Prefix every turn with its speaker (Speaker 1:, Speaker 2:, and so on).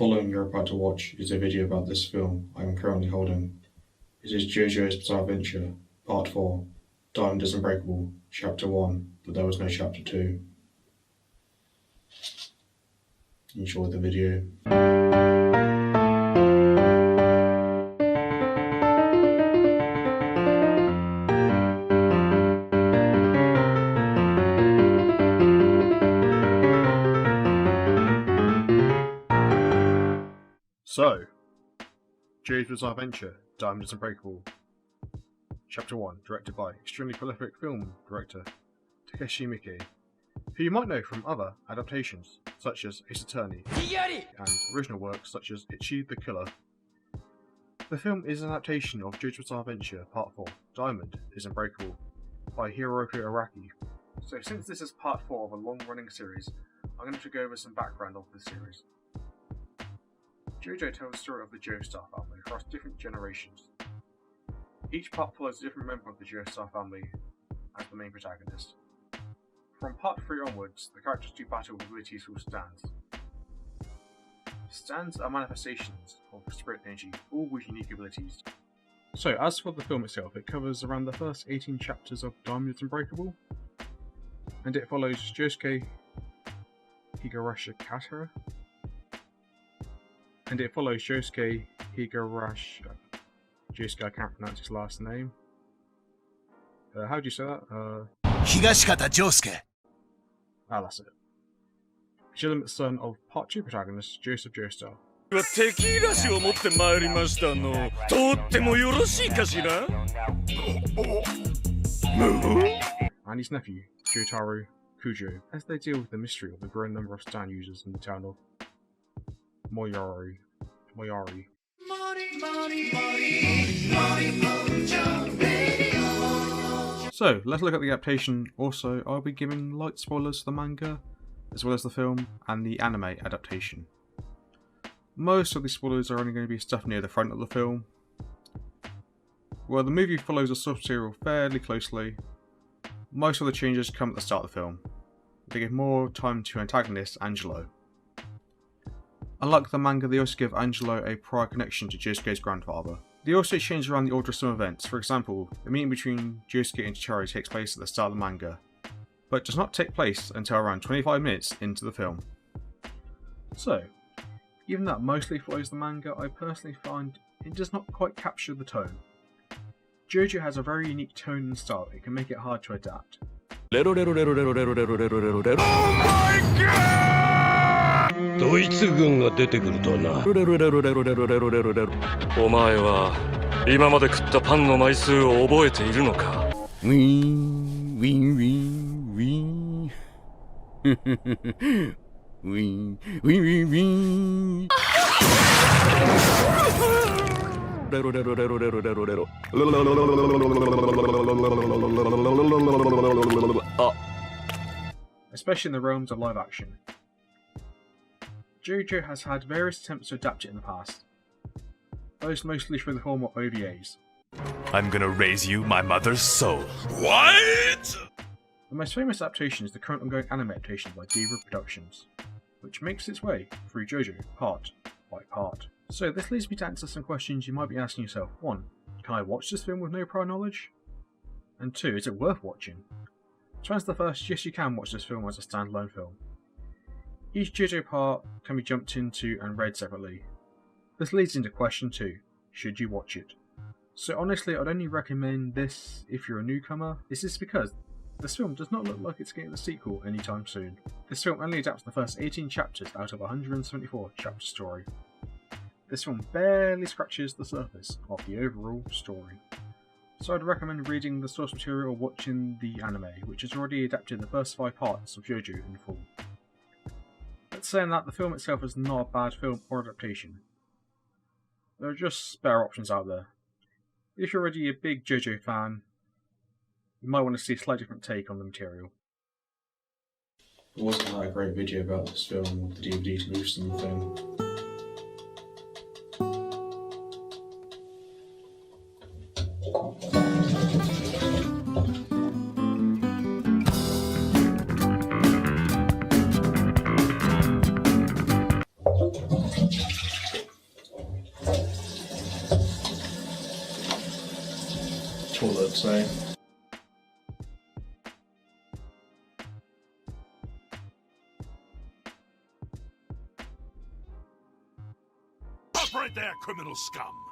Speaker 1: following you're about to watch is a video about this film I am currently holding. It is JoJo's Bizarre Adventure, Part 4, Dimond is Unbreakable, Chapter 1, but there was no Chapter 2. Enjoy the video. So, JoJo's Bizarre Adventure, Dimond is Unbreakable, Chapter 1, directed by extremely prolific film director Takeshi Miike, who you might know from other adaptations such as Ace Attorney and original works such as Ichi the Killer. The film is an adaptation of JoJo's Bizarre Adventure Part 4, Dimond is Unbreakable, by Hiroki Araki. So since this is Part 4 of a long-running series, I'm going to go over some background of this series. JoJo tells the story of the Joestar family across different generations. Each part follows a different member of the Joestar family as the main protagonist. From Part 3 onwards, the characters do battle with abilities called stands. Stands are manifestations of spirit energy, all with unique abilities. So, as for the film itself, it covers around the first 18 chapters of Dimond is Unbreakable, and it follows Josuke Higurashi Katara, and it follows Josuke Higurashi. Josuke, I can't pronounce his last name. How do you say that?
Speaker 2: Higashikata Josuke.
Speaker 1: That's it. Legitimate son of Part 2 protagonist Joseph Joestar. And his nephew, Jotaro Kujo, as they deal with the mystery of the growing number of stand users in the town of Moyari. So, let's look at the adaptation. Also, I'll be giving light spoilers to the manga, as well as the film and the anime adaptation. Most of the spoilers are only going to be stuff near the front of the film. Well, the movie follows the source material fairly closely. Most of the changes come at the start of the film. They give more time to antagonist Angelo. Unlike the manga, they also give Angelo a prior connection to Josuke's grandfather. They also change around the order of some events. For example, the meeting between Josuke and Chihiro takes place at the start of the manga, but does not take place until around 25 minutes into the film. So, even though it mostly follows the manga, I personally find it does not quite capture the tone. JoJo has a very unique tone and style, it can make it hard to adapt.
Speaker 2: Oh my god! ドイツ軍が出てくるとな。お前は今まで食ったパンの枚数を覚えているのか？ウィンウィンウィンウィンウィンウィンウィンウィン。レロレロレロレロレロレロ。
Speaker 1: Especially in the realms of live action. JoJo has had various attempts to adapt it in the past, those mostly through the form of OVAs.
Speaker 3: I'm gonna raise you my mother's soul. What?
Speaker 1: The most famous adaptation is the current ongoing anime adaptation by Diva Productions, which makes its way through JoJo part by part. So this leads me to answer some questions you might be asking yourself. 1. Can I watch this film with no prior knowledge? And 2. Is it worth watching? To answer the first, yes you can watch this film as a standalone film. Each JoJo part can be jumped into and read separately. This leads into question 2, should you watch it? So honestly, I'd only recommend this if you're a newcomer. This is because this film does not look like it's getting a sequel anytime soon. This film only adapts the first 18 chapters out of a 174 chapter story. This film barely scratches the surface of the overall story. So I'd recommend reading the source material or watching the anime, which has already adapted the first 5 parts of JoJo in full. But saying that, the film itself is not a bad film or adaptation. There are just spare options out there. If you're already a big JoJo fan, you might want to see a slightly different take on the material. It wasn't that a great video about this film with the DVD to loosen the thing.
Speaker 4: play.
Speaker 3: Stop right there, criminal scum!